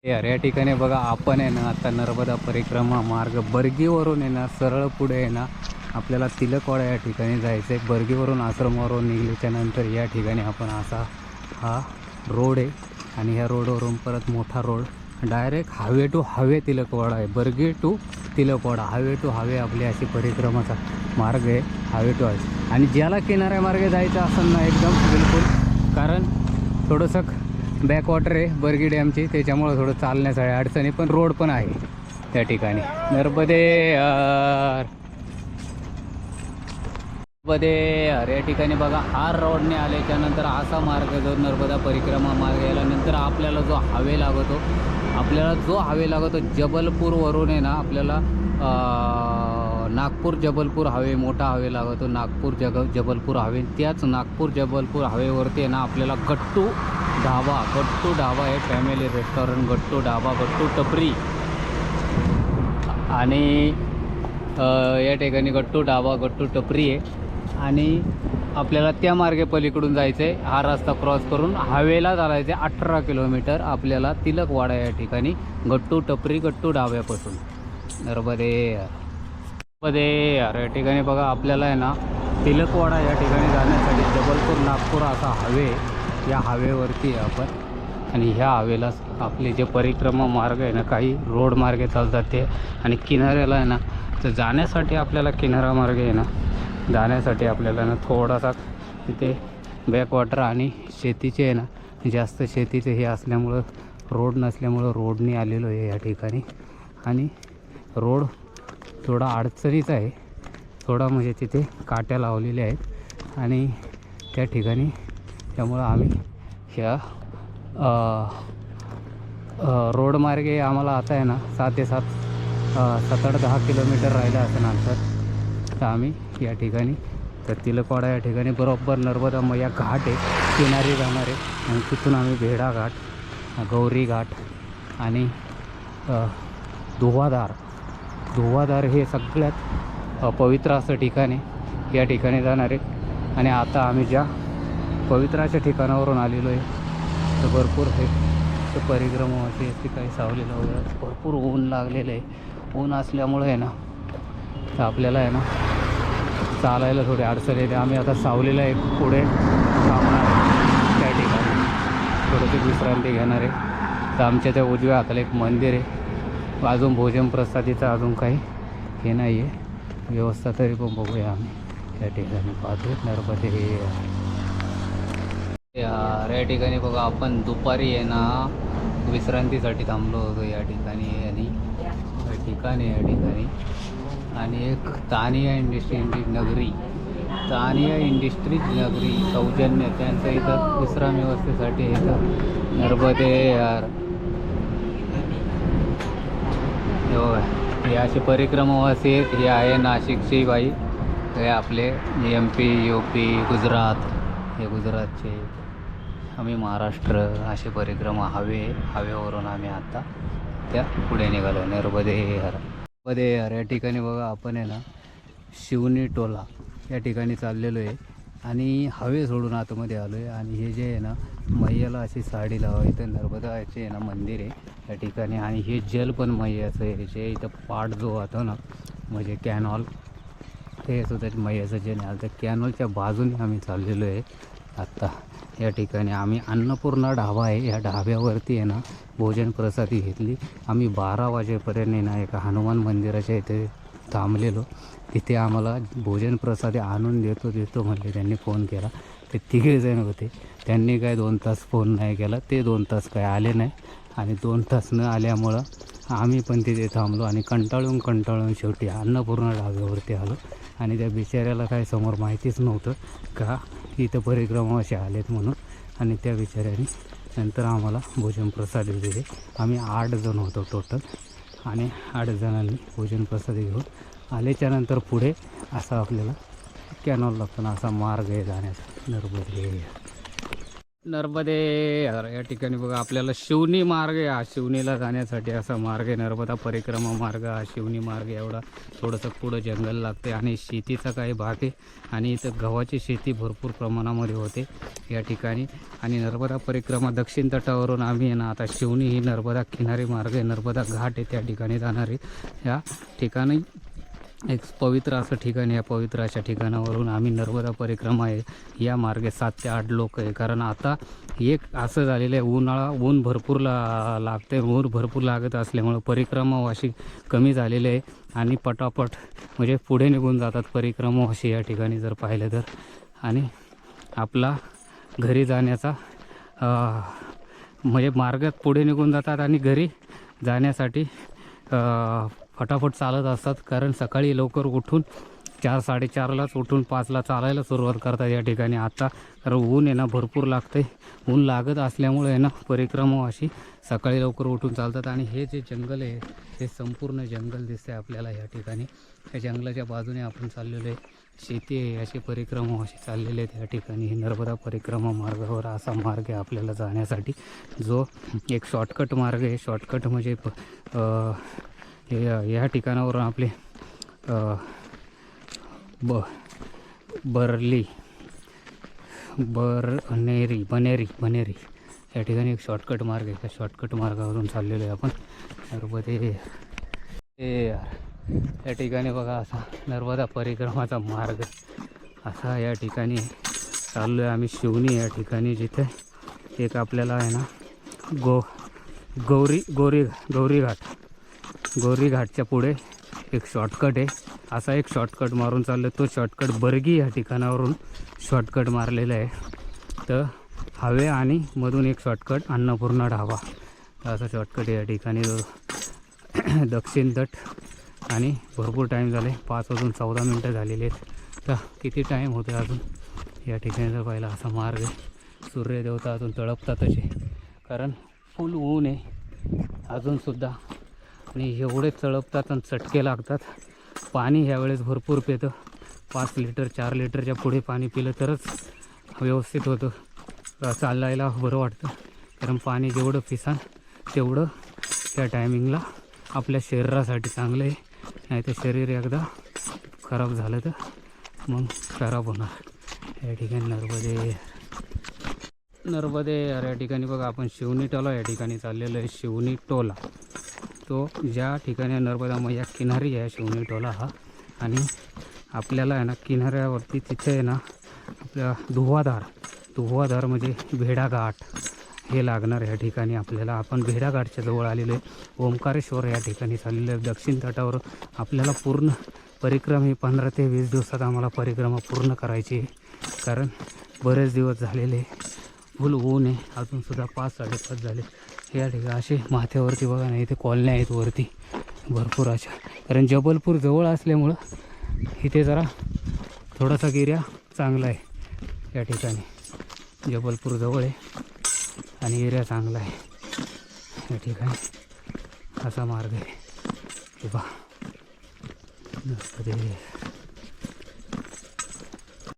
यार या ठिकाणी बघा आपण आहे ना आता नर्मदा परिक्रमा मार्ग बर्गीवरून आहे ना सरळ पुढे आहे ना आपल्याला तिलकवाडा या ठिकाणी जायचं आहे। बर्गीवरून आश्रमावरून निघल्याच्या नंतर या ठिकाणी आपण असा हा रोड आहे आणि ह्या रोडवरून परत मोठा road direct highway to highway Tilakwada आहे। Bargi to Tilakwada highway to highway आपली अशी परिक्रमाचा मार्ग आहे, हायवे टू हायवे। आणि ज्याला किनाऱ्या मार्गे जायचं असेल ना एकदम बिलकुल, कारण थोडंसं बॅकवॉटर आहे बर्गी डॅमची, त्याच्यामुळं थोडं चालण्यासाठी अडचणी, पण रोड पण आहे त्या ठिकाणी। नर्मदे या ठिकाणी बघा हा रोडने आल्याच्यानंतर असा मार्ग जो नर्मदा परिक्रमा मार्ग याल्यानंतर आपल्याला जो हायवे लागतो जबलपूरवरून आहे ना आपल्याला नागपूर जबलपूर हायवे, मोठा हायवे लागतो नागपूर जबलपूर हायवे। त्याच नागपूर जबलपूर हायवेवरती आहे ना आपल्याला गट्टू ढाबा आहे, फॅमिली रेस्टॉरंट गट्टू ढाबा, गट्टू टपरी। आणि या ठिकाणी गट्टू ढाबा गट्टू टपरी आहे आणि आपल्याला त्या मार्गे पलीकडून जायचं आहे। हा रस्ता क्रॉस करून हायवेला चालायचं आहे 18 किलोमीटर आपल्याला तिलकवाडा या ठिकाणी गट्टू टपरी गट्टू ढाब्यापासून। नर्मदे या ठिकाणी बघा आपल्याला आहे ना तिलकवाडा या ठिकाणी जाण्यासाठी जबलपूर नागपूर असा हायवे, या हायवेवरती आपण आणि ह्या हायवेला आपले जे परिक्रमा मार्ग आहे ना काही रोड मार्गे चालतात ते, आणि किनाऱ्याला आहे ना तर जाण्यासाठी आपल्याला किनारा मार्ग आहे ना जाण्यासाठी आपल्याला ना थोडासा तिथे बॅकवॉटर आणि शेतीचे आहे ना जास्त शेतीचे हे असल्यामुळं रोड नसल्यामुळं रोडने आलेलो आहे या ठिकाणी। आणि रोड थोडा अडचणीचा आहे, थोडा म्हणजे तिथे काट्या लावलेल्या आहेत आणि त्या ठिकाणी त्यामुळं आम्ही ह्या रोड मार्गे आम्हाला आता आहे ना 7 ते 10 किलोमीटर राहिलं असं नंतर तर आम्ही या ठिकाणी तर तिलकवाडा या ठिकाणी बरोबर नर्मदा मैया घाट आहे किनारी जाणार आहे आणि तिथून आम्ही भेडा घाट, गौरी घाट आणि धुवाधार हे सगळ्यात पवित्र असं ठिकाण आहे, या ठिकाणी जाणार आहे। आणि आता आम्ही ज्या पवित्राच्या ठिकाणावरून आलेलो आहे तर भरपूर हे तर परिक्रमा अशी काही सावलीला वगैरे भरपूर ऊन लागलेलं आहे। ऊन असल्यामुळे आहे ना तर आपल्याला आहे ना चालायला थोडी अडचण येते। आम्ही आता सावलीला एक पुढे थांबणार आहे त्या ठिकाणी, थोडंसं विश्रांती घेणार आहे। तर आमच्या त्या उजव्या हाताला एक मंदिर आहे, अजून भोजन प्रसादीचं अजून काही हे नाही आहे व्यवस्था, तरी पण बघूया आम्ही त्या ठिकाणी पाहतो। नर्मदे या ठिकाणी बघा आपण दुपारी आहे ना विश्रांतीसाठी थांबलो होतो या ठिकाणी आणि या ठिकाणी आणि एक तानिया इंडस्ट्रीज नगरी सौजन्य त्यांचं इथं विश्राम व्यवस्थेसाठी इथं नर्मदे यार हे असे परिक्रमावासी आहेत। हे आहे नाशिकची बाई, हे आपले MP UP गुजरात, हे गुजरातचे, आम्ही महाराष्ट्र, असे परिक्रमा हायवेवरून आम्ही आता त्या पुढे निघालो नर्मदे या ठिकाणी बघा आपण आहे ना शिवनी टोला या ठिकाणी चाललेलो आहे आणि हवे सोडून आतमध्ये आलो आहे। आणि हे जे आहे ना मैयाला अशी साडी लावायचं नर्मदाचे आहे ना मंदिर आहे या ठिकाणी, आणि हे जल पण मैयाचं आहे, जे इथं पाट जो होता ना म्हणजे कॅनॉल, हे सुद्धा मैयाचं जे नाही तर कॅनॉलच्या बाजूने आम्ही चाललेलो आहे आत्ता या ठिकाणी। आम्ही अन्नपूर्णा ढाबा आहे, या ढाब्यावरती आहे ना भोजन प्रसादी घेतली। आम्ही 12 वाजेपर्यंत ना एका हनुमान मंदिराच्या इथे थांबलेलो, तिथे आम्हाला भोजन प्रसादी आणून देतो म्हटले, त्यांनी फोन केला। ते तिघेजण होते, त्यांनी काय 2 तास फोन नाही केला, ते 2 तास काय आले नाही आणि 2 तास न आल्यामुळं आम्ही पण तिथे थांबलो आणि कंटाळून शेवटी अन्नपूर्णा ढाब्यावरती आलो। आणि त्या बिचाऱ्याला काय समोर माहितीच नव्हतं का इथं परिक्रमा असे आलेत म्हणून, आणि त्या बिचाऱ्याने नंतर आम्हाला भोजन प्रसादी दिले। आम्ही 8 जण होतो टोटल आणि 8 जणांनी भोजन प्रसादी घेऊन आल्याच्यानंतर पुढे असा आपल्याला कॅनॉल लागतो ना असा मार्ग आहे जाण्याचा नर्मदे। नर्मदे या ठिकाणी बघा आपल्याला शिवनी मार्ग आहे हा शिवनीला जाण्यासाठी असा मार्ग आहे नर्मदा परिक्रमा मार्ग हा शिवनी मार्ग एवढा थोडंसं पुढं जंगल लागते आणि शेतीचा काही भाग आहे आणि इथं गव्हाची शेती भरपूर प्रमाणामध्ये होते या ठिकाणी आणि नर्मदा परिक्रमा दक्षिण तटावरून आम्ही आहे ना आता शिवनी ही नर्मदा किनारी मार्ग आहे नर्मदा घाट आहे त्या ठिकाणी जाणार आहे या ठिकाणी एक पवित्र असं ठिकाण या पवित्र अशा ठिकाणावरून आम्ही नर्मदा परिक्रमा आहे या मार्गे 7 ते 8 लोक आहे कारण आता एक असं झालेलं आहे ऊन भरपूर लागते ऊन भरपूर लागत असल्यामुळं परिक्रमावासी कमी झालेले आहे आणि पटापट म्हणजे पुढे निघून जातात परिक्रमावासी या ठिकाणी जर पाहिलं तर आणि आपला घरी जाण्याचा म्हणजे मार्गात पुढे निघून जातात आणि घरी जाण्यासाठी फटाफट चालत असतात कारण सकाळी लवकर उठून 4-4:30लाच उठून 5ला चालायला सुरुवात करतात या ठिकाणी आता कारण ऊन आहे ना भरपूर लागते ऊन लागत असल्यामुळे आहे ना परिक्रमावासी सकाळी लवकर उठून चालतात आणि हे जे जंगल आहे हे संपूर्ण जंगल दिसते आपल्याला या ठिकाणी या जंगलाच्या बाजूने आपण चाललेलो आहे शेती आहे अशी परिक्रमावासी चाललेले आहेत या ठिकाणी हे नर्मदा परिक्रमा मार्गावर असा मार्ग आहे आपल्याला जाण्यासाठी जो एक शॉर्टकट मार्ग आहे शॉर्टकट म्हणजे या ठिकाणावरून आपले बनेरी या ठिकाणी एक शॉर्टकट मार्ग आहे त्या शॉर्टकट मार्गावरून चाललेलो आहे आपण नर्मदे या ठिकाणी बघा असा नर्मदा परिक्रमाचा मार्ग असा या ठिकाणी चाललो आहे आम्ही शिवनी या ठिकाणी जिथे एक आपल्याला आहे ना गौरी घाटच्या पुढे एक शॉर्टकट आहे असा एक शॉर्टकट मारून चाललो तो शॉर्टकट बर्गी या ठिकाणावरून शॉर्टकट मारलेला आहे तर हवे आणि मधून एक शॉर्टकट अन्नपूर्णा ढाबा असा शॉर्टकट या ठिकाणी दक्षिण तट आणि भरपूर टाईम झाले 5:14 झालेले आहेत तर किती टाईम होते अजून या ठिकाणी जर पाहिला असा मार्ग आहे सूर्यदेवता अजून तळपतातच आहे कारण फुल ऊन आहे अजूनसुद्धा आणि एवढे तळपतात आणि चटके लागतात पाणी ह्यावेळेस भरपूर पितं 5 लिटर 4 लिटरच्या पुढे पाणी पिलं तरच व्यवस्थित होतं चालायला बरं वाटतं कारण पाणी जेवढं पिसाल तेवढं त्या टायमिंगला आपल्या शरीरासाठी चांगलं आहे नाही तर शरीर एकदा खराब झालं तर मग खराब होणार या ठिकाणी नर्मदे या ठिकाणी बघा आपण शिवनी टोला या ठिकाणी चाललेलं आहे शिवनी टोला तो ज्या ठिकाणी नर्मदा मैया किनारी आहे शिवनी टोला हा आणि आपल्याला आहे ना किनाऱ्यावरती तिथे आहे ना आपल्या धुवाधार म्हणजे भेडाघाट हे लागणार या ठिकाणी आपल्याला आपण भेडाघाटच्या जवळ आलेलो आहे ओंकारेश्वर या ठिकाणी चाललेलं आहे दक्षिण तटावर आपल्याला पूर्ण परिक्रमा ही 15 ते 20 दिवसात आम्हाला परिक्रमा पूर्ण करायची आहे कारण बरेच दिवस झालेले फुल ऊन आहे अजूनसुद्धा 5-5:30 झाले या ठिकाणी असे माथ्यावरती बघा ना इथे कॉलन्या आहेत वरती भरपूर अशा कारण जबलपूर जवळ असल्यामुळं इथे जरा थोडासा एरिया चांगला आहे या ठिकाणी जबलपूर जवळ आहे आणि एरिया चांगला आहे या ठिकाणी असा मार्ग आहे हे बघा